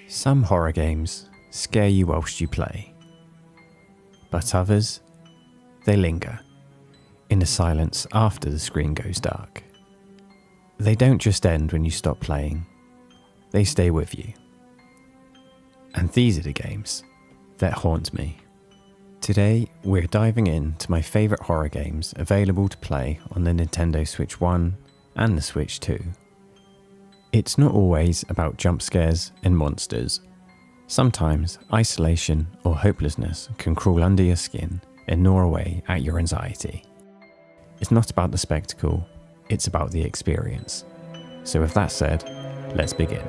Some horror games scare you whilst you play, but others, they linger in the silence after the screen goes dark. They don't just end when you stop playing, they stay with you. And these are the games that haunt me. Today, we're diving into my favourite horror games available to play on the Nintendo Switch 1 and the Switch 2. It's not always about jump scares and monsters. Sometimes isolation or hopelessness can crawl under your skin and gnaw away at your anxiety. It's not about the spectacle, it's about the experience. So with that said, let's begin.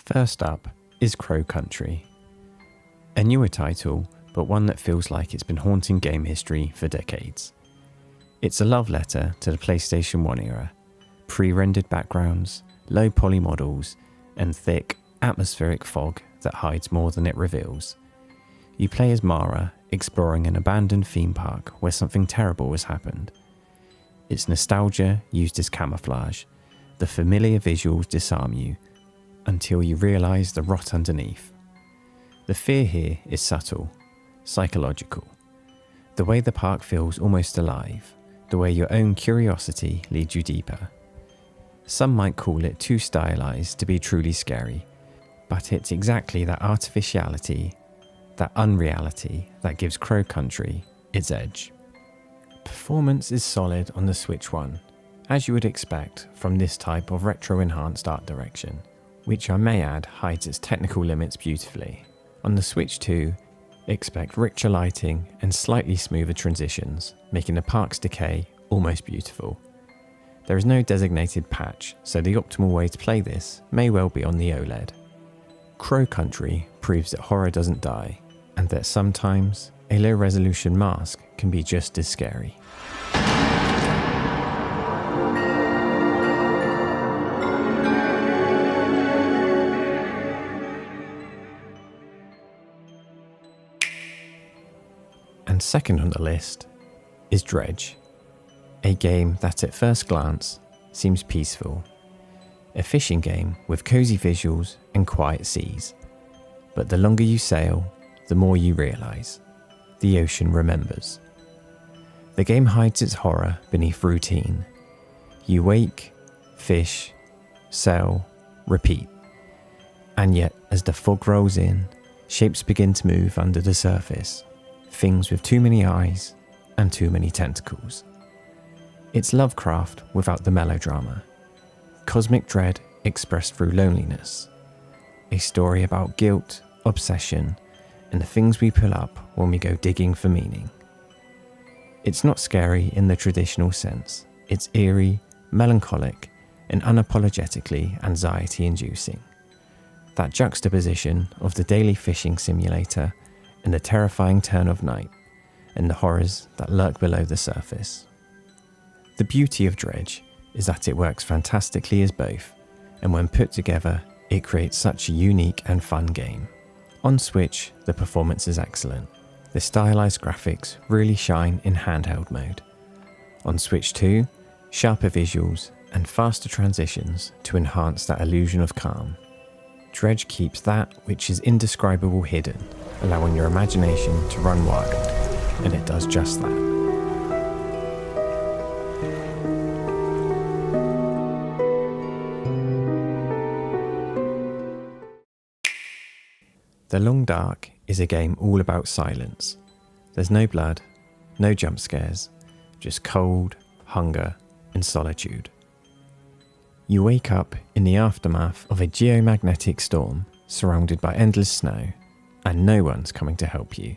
First up is Crow Country. A newer title, but one that feels like it's been haunting game history for decades. It's a love letter to the PlayStation 1 era. Pre-rendered backgrounds, low poly models, and thick, atmospheric fog that hides more than it reveals. You play as Mara, exploring an abandoned theme park where something terrible has happened. It's nostalgia used as camouflage. The familiar visuals disarm you, until you realise the rot underneath. The fear here is subtle, psychological. The way the park feels almost alive, the way your own curiosity leads you deeper. Some might call it too stylised to be truly scary, but it's exactly that artificiality, that unreality that gives Crow Country its edge. Performance is solid on the Switch 1, as you would expect from this type of retro-enhanced art direction, which I may add hides its technical limits beautifully. On the Switch 2, expect richer lighting and slightly smoother transitions, making the park's decay almost beautiful. There is no designated patch, so the optimal way to play this may well be on the OLED. Crow Country proves that horror doesn't die, and that sometimes a low-resolution mask can be just as scary. And second on the list is Dredge, a game that at first glance seems peaceful. A fishing game with cosy visuals and quiet seas. But the longer you sail, the more you realise the ocean remembers. The game hides its horror beneath routine. You wake, fish, sail, repeat. And yet, as the fog rolls in, shapes begin to move under the surface. Things with too many eyes and too many tentacles. It's Lovecraft without the melodrama. Cosmic dread expressed through loneliness. A story about guilt, obsession, and the things we pull up when we go digging for meaning. It's not scary in the traditional sense. It's eerie, melancholic, and unapologetically anxiety-inducing. That juxtaposition of the daily fishing simulator and the terrifying turn of night, and the horrors that lurk below the surface. The beauty of Dredge is that it works fantastically as both, and when put together, it creates such a unique and fun game. On Switch, the performance is excellent. The stylized graphics really shine in handheld mode. On Switch 2, sharper visuals and faster transitions to enhance that illusion of calm. Dredge keeps that which is indescribable hidden, allowing your imagination to run wild, and it does just that. The Long Dark is a game all about silence. There's no blood, no jump scares, just cold, hunger, and solitude. You wake up in the aftermath of a geomagnetic storm, surrounded by endless snow, and no one's coming to help you.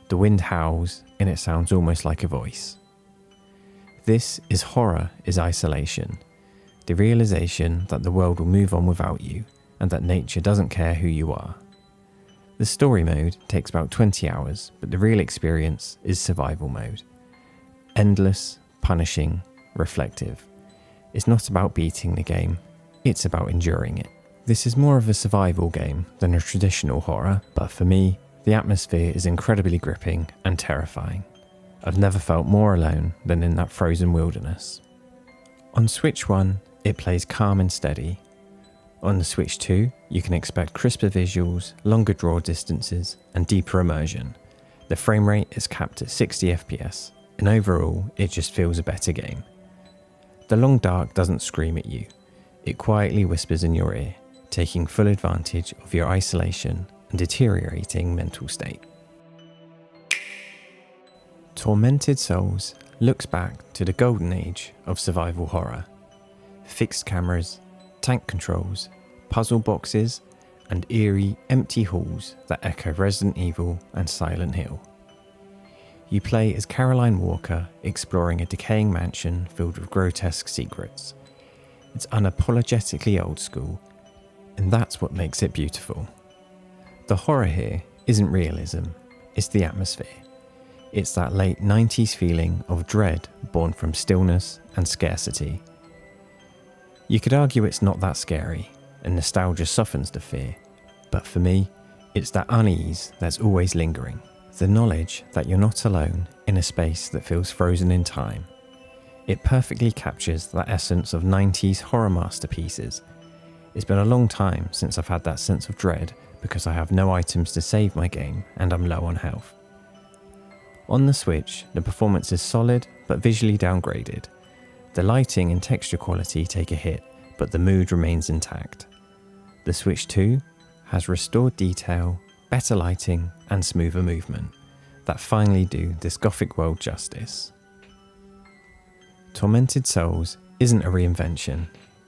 The wind howls, and it sounds almost like a voice. This is horror is isolation, the realization that the world will move on without you, and that nature doesn't care who you are. The story mode takes about 20 hours, but the real experience is survival mode. Endless, punishing, reflective. It's not about beating the game, it's about enduring it. This is more of a survival game than a traditional horror, but for me, The atmosphere is incredibly gripping and terrifying. I've never felt more alone than in that frozen wilderness. On Switch 1, it plays calm and steady. On the Switch 2, you can expect crisper visuals, longer draw distances, and deeper immersion. The frame rate is capped at 60 FPS, and overall, it just feels a better game. The long dark doesn't scream at you. It quietly whispers in your ear, taking full advantage of your isolation and deteriorating mental state. Tormented Souls looks back to the golden age of survival horror. Fixed cameras, tank controls, puzzle boxes, and eerie, empty halls that echo Resident Evil and Silent Hill. You play as Caroline Walker exploring a decaying mansion filled with grotesque secrets. It's unapologetically old school, and that's what makes it beautiful. The horror here isn't realism, it's the atmosphere. It's that late 90s feeling of dread born from stillness and scarcity. You could argue it's not that scary, and nostalgia softens the fear, but for me, it's that unease that's always lingering. The knowledge that you're not alone in a space that feels frozen in time. It perfectly captures that essence of 90s horror masterpieces. It's been a long time since I've had that sense of dread because I have no items to save my game and I'm low on health. On the Switch, the performance is solid but visually downgraded. The lighting and texture quality take a hit, but the mood remains intact. The Switch 2 has restored detail, better lighting, and smoother movement that finally do this gothic world justice. Tormented Souls isn't a reinvention,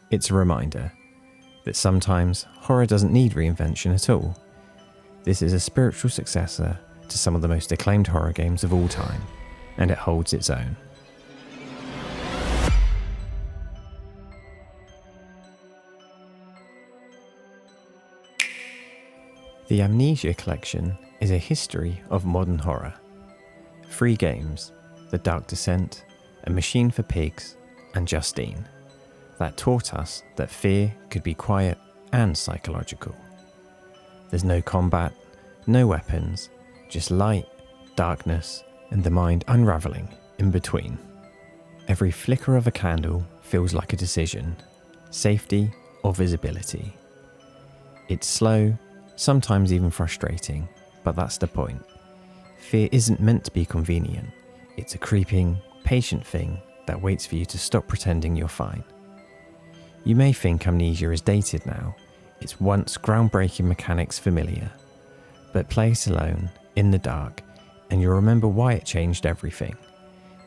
it's a reminder that sometimes horror doesn't need reinvention at all. This is a spiritual successor to some of the most acclaimed horror games of all time, and it holds its own. The Amnesia Collection is a history of modern horror. 3 games, The Dark Descent, A Machine for Pigs, and Justine, that taught us that fear could be quiet and psychological. There's no combat, no weapons, just light, darkness, and the mind unravelling in between. Every flicker of a candle feels like a decision, safety or visibility. It's slow, sometimes even frustrating, but that's the point. Fear isn't meant to be convenient. It's a creeping, patient thing that waits for you to stop pretending you're fine. You may think Amnesia is dated now, its once groundbreaking mechanics familiar, but play it alone, in the dark, and you'll remember why it changed everything.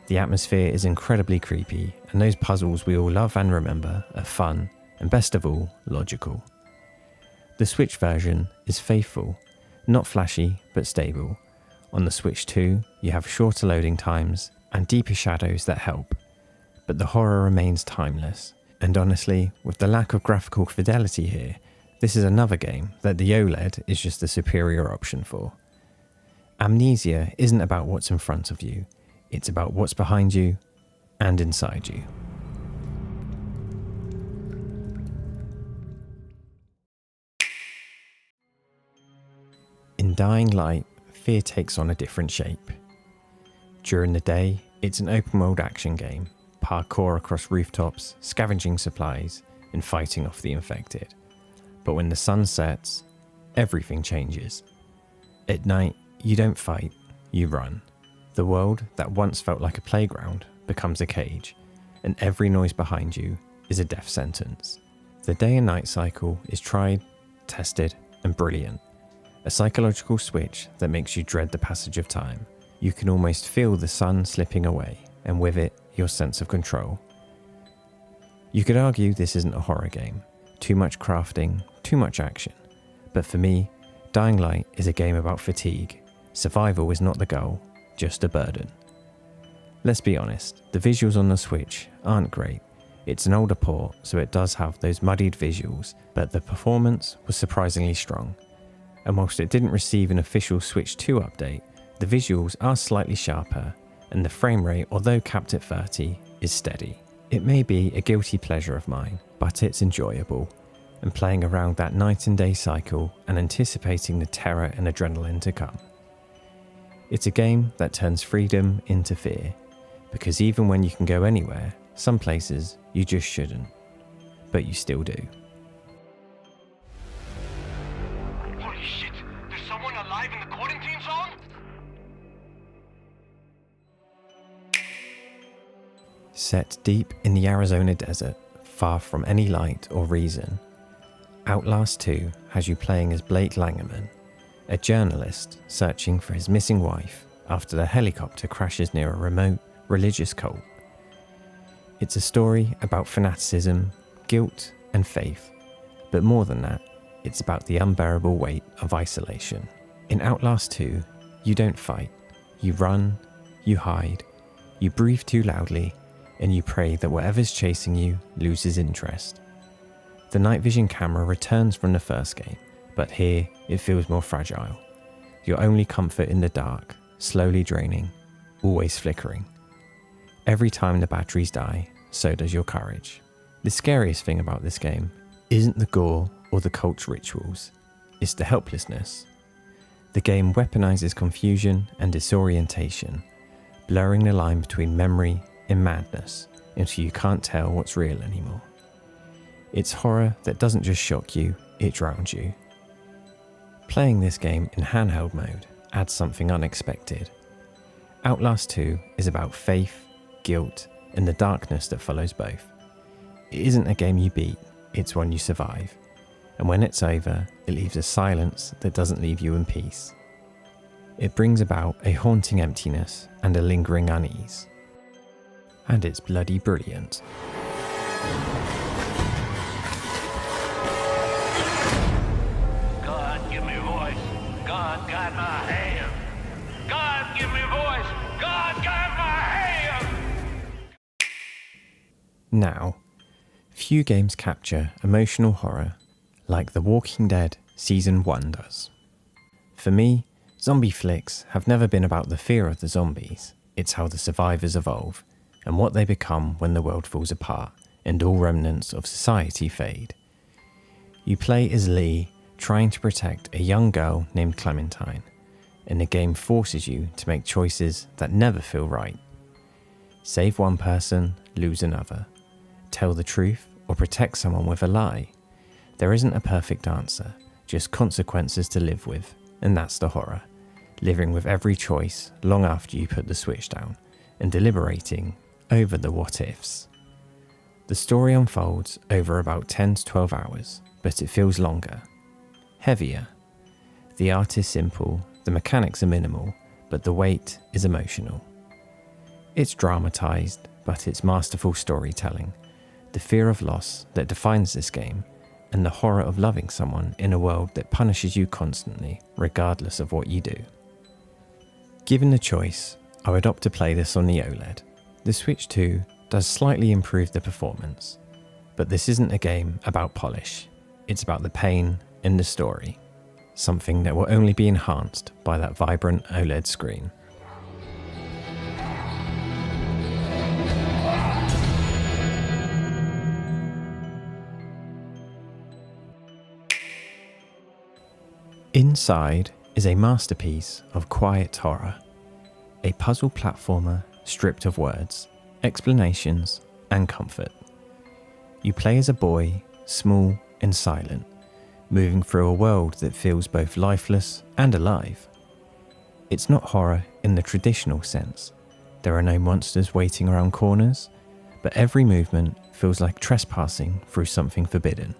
The atmosphere is incredibly creepy, and those puzzles we all love and remember are fun, and best of all, logical. The Switch version is faithful, not flashy, but stable. On the Switch 2, you have shorter loading times and deeper shadows that help, but the horror remains timeless. And honestly, with the lack of graphical fidelity here, this is another game that the OLED is just the superior option for. Amnesia isn't about what's in front of you, it's about what's behind you and inside you. In Dying Light, fear takes on a different shape. During the day, it's an open world action game, parkour across rooftops, scavenging supplies, and fighting off the infected. But when the sun sets, everything changes. At night, you don't fight, you run. The world that once felt like a playground becomes a cage, and every noise behind you is a death sentence. The day and night cycle is tried, tested, and brilliant. A psychological switch that makes you dread the passage of time. You can almost feel the sun slipping away, and with it, your sense of control. You could argue this isn't a horror game. Too much crafting, too much action. But for me, Dying Light is a game about fatigue. Survival is not the goal, just a burden. Let's be honest, the visuals on the Switch aren't great. It's an older port, so it does have those muddied visuals, but the performance was surprisingly strong. And whilst it didn't receive an official Switch 2 update, the visuals are slightly sharper, and the frame rate, although capped at 30, is steady. It may be a guilty pleasure of mine, but it's enjoyable. and playing around that night and day cycle and anticipating the terror and adrenaline to come. It's a game that turns freedom into fear, because even when you can go anywhere, some places you just shouldn't, but you still do. Holy shit! There's someone alive in the quarantine zone? Set deep in the Arizona desert, far from any light or reason, Outlast 2 has you playing as Blake Langerman, a journalist searching for his missing wife after the helicopter crashes near a remote religious cult. It's a story about fanaticism, guilt, and faith, but more than that, it's about the unbearable weight of isolation. In Outlast 2, you don't fight, you run, you hide, you breathe too loudly, and you pray that whatever's chasing you loses interest. The night vision camera returns from the first game, but here it feels more fragile. Your only comfort in the dark, slowly draining, always flickering. Every time the batteries die, so does your courage. The scariest thing about this game isn't the gore or the cult's rituals, it's the helplessness. The game weaponizes confusion and disorientation, blurring the line between memory and madness until you can't tell what's real anymore. It's horror that doesn't just shock you, it drowns you. Playing this game in handheld mode adds something unexpected. Outlast 2 is about faith, guilt, and the darkness that follows both. It isn't a game you beat, it's one you survive. And when it's over, it leaves a silence that doesn't leave you in peace. It brings about a haunting emptiness and a lingering unease. And it's bloody brilliant. God, give me voice. God, guide my hand. God, give me voice. God, guide my hand. Now, few games capture emotional horror like The Walking Dead Season 1 does. For me, zombie flicks have never been about the fear of the zombies, it's how the survivors evolve and what they become when the world falls apart and all remnants of society fade. You play as Lee, trying to protect a young girl named Clementine, and the game forces you to make choices that never feel right. Save one person, lose another. Tell the truth or protect someone with a lie. There isn't a perfect answer, just consequences to live with, and that's the horror. Living with every choice long after you put the switch down, and deliberating over the what-ifs. The story unfolds over about 10 to 12 hours, but it feels longer. Heavier. The art is simple, the mechanics are minimal, but the weight is emotional. It's dramatized, but it's masterful storytelling. The fear of loss that defines this game, and the horror of loving someone in a world that punishes you constantly, regardless of what you do. Given the choice, I would opt to play this on the OLED. The Switch 2 does slightly improve the performance, but this isn't a game about polish. It's about the pain and the story, something that will only be enhanced by that vibrant OLED screen. Inside is a masterpiece of quiet horror, a puzzle platformer stripped of words, explanations, and comfort. You play as a boy, small and silent, moving through a world that feels both lifeless and alive. It's not horror in the traditional sense. There are no monsters waiting around corners, but every movement feels like trespassing through something forbidden.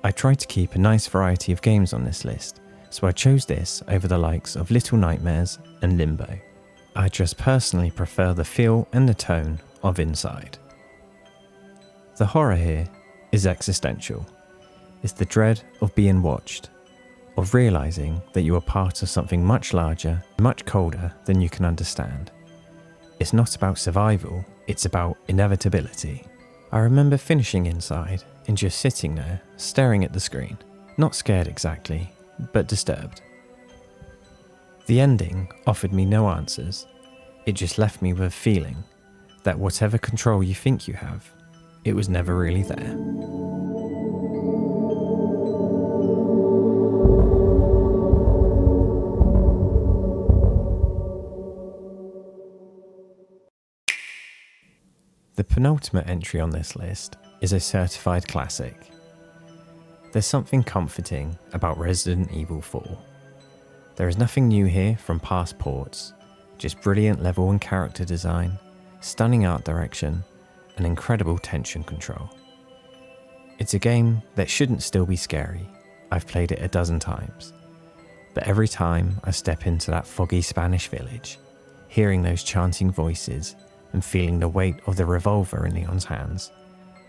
I tried to keep a nice variety of games on this list, so I chose this over the likes of Little Nightmares and Limbo. I just personally prefer the feel and the tone of Inside. The horror here is existential. It's the dread of being watched, of realizing that you are part of something much larger, much colder than you can understand. It's not about survival, it's about inevitability. I remember finishing Inside and just sitting there, staring at the screen. Not scared exactly, but disturbed. The ending offered me no answers. It just left me with a feeling that whatever control you think you have, it was never really there. The penultimate entry on this list is a certified classic. There's something comforting about Resident Evil 4. There is nothing new here from past ports, just brilliant level and character design, stunning art direction, and incredible tension control. It's a game that shouldn't still be scary. I've played it a dozen times. But every time I step into that foggy Spanish village, hearing those chanting voices and feeling the weight of the revolver in Leon's hands,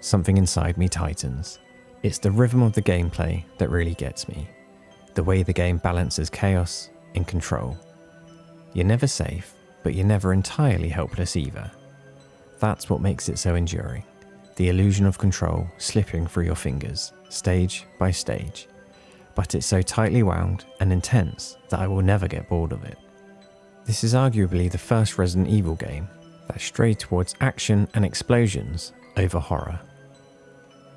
something inside me tightens. It's the rhythm of the gameplay that really gets me. The way the game balances chaos and control. You're never safe, but you're never entirely helpless either. That's what makes it so enduring. The illusion of control slipping through your fingers, stage by stage. But it's so tightly wound and intense that I will never get bored of it. This is arguably the first Resident Evil game that strayed towards action and explosions over horror.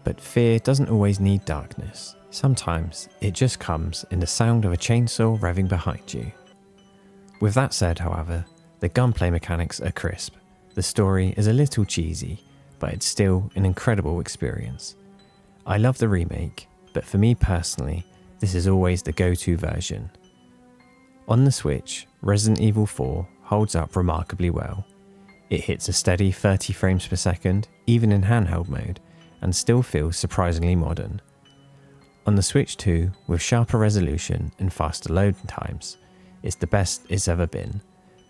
But fear doesn't always need darkness. Sometimes it just comes in the sound of a chainsaw revving behind you. With that said, however, the gunplay mechanics are crisp. The story is a little cheesy, but it's still an incredible experience. I love the remake, but for me personally, this is always the go-to version. On the Switch, Resident Evil 4 holds up remarkably well. It hits a steady 30 frames per second, even in handheld mode, and still feels surprisingly modern. On the Switch 2, with sharper resolution and faster loading times, it's the best it's ever been.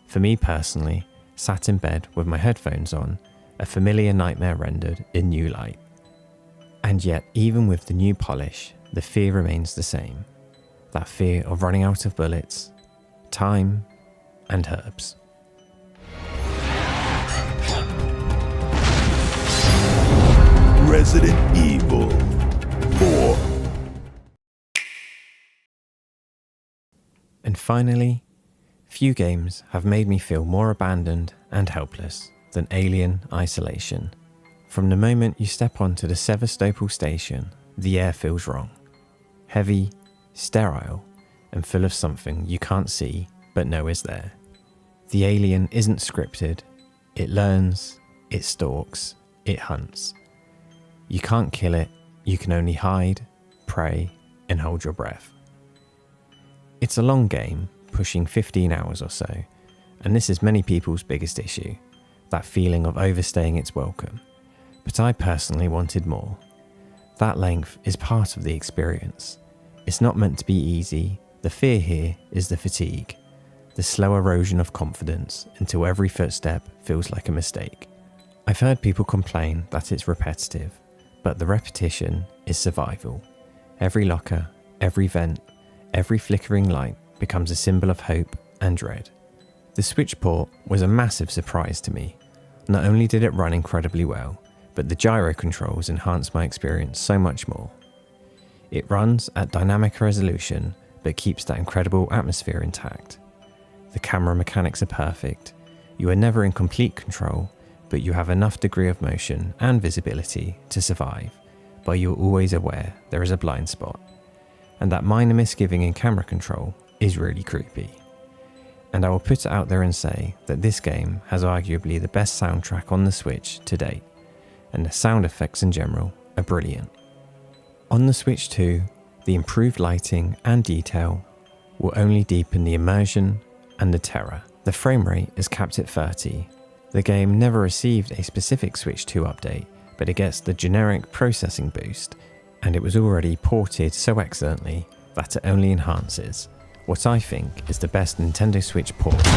For me personally, sat in bed with my headphones on, a familiar nightmare rendered in new light. And yet, even with the new polish, the fear remains the same. That fear of running out of bullets, time, and herbs. Resident Evil 4. And finally, few games have made me feel more abandoned and helpless than Alien Isolation. From the moment you step onto the Sevastopol station, the air feels wrong. Heavy, sterile, and full of something you can't see but know is there. The alien isn't scripted. It learns, it stalks, it hunts. You can't kill it, you can only hide, pray, and hold your breath. It's a long game, pushing 15 hours or so, and this is many people's biggest issue, that feeling of overstaying its welcome. But I personally wanted more. That length is part of the experience. It's not meant to be easy. The fear here is the fatigue, the slow erosion of confidence until every footstep feels like a mistake. I've heard people complain that it's repetitive, but the repetition is survival. Every locker, every vent, every flickering light becomes a symbol of hope and dread. The Switch port was a massive surprise to me. Not only did it run incredibly well, but the gyro controls enhanced my experience so much more. It runs at dynamic resolution, but keeps that incredible atmosphere intact. The camera mechanics are perfect. You are never in complete control, but you have enough degree of motion and visibility to survive, but you're always aware there is a blind spot. And that minor misgiving in camera control is really creepy. And I will put it out there and say that this game has arguably the best soundtrack on the Switch to date, and the sound effects in general are brilliant. On the Switch 2, the improved lighting and detail will only deepen the immersion and the terror. The frame rate is capped at 30. The game never received a specific Switch 2 update, but it gets the generic processing boost, and it was already ported so excellently that it only enhances what I think is the best Nintendo Switch port to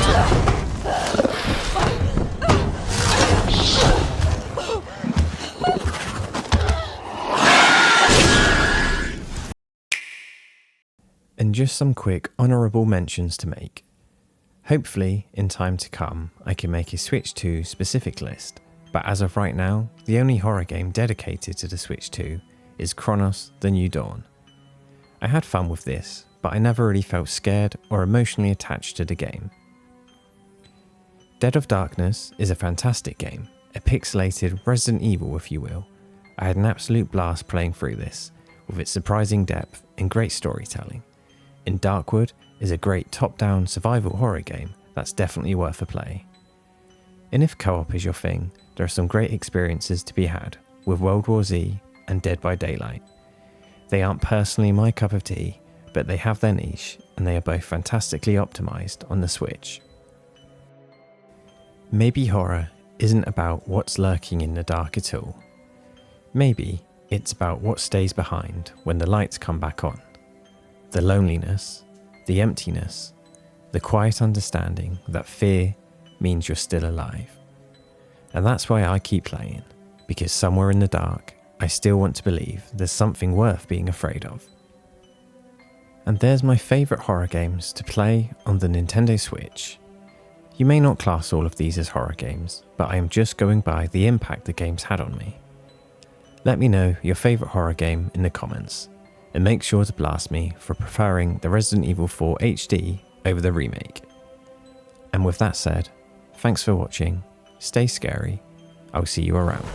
And just some quick honourable mentions to make. Hopefully, in time to come, I can make a Switch 2 specific list, but as of right now, the only horror game dedicated to the Switch 2 is Chronos: The New Dawn. I had fun with this, but I never really felt scared or emotionally attached to the game. Dead of Darkness is a fantastic game, a pixelated Resident Evil if you will. I had an absolute blast playing through this, with its surprising depth and great storytelling. In Darkwood is a great top-down survival horror game that's definitely worth a play. And if co-op is your thing, there are some great experiences to be had with World War Z and Dead by Daylight. They aren't personally my cup of tea, but they have their niche and they are both fantastically optimised on the Switch. Maybe horror isn't about what's lurking in the dark at all. Maybe it's about what stays behind when the lights come back on. The loneliness, the emptiness, the quiet understanding that fear means you're still alive. And that's why I keep playing, because somewhere in the dark, I still want to believe there's something worth being afraid of. And there's my favourite horror games to play on the Nintendo Switch. You may not class all of these as horror games, but I am just going by the impact the games had on me. Let me know your favourite horror game in the comments, and make sure to blast me for preferring the Resident Evil 4 HD over the remake. And with that said, thanks for watching, stay scary, I'll see you around.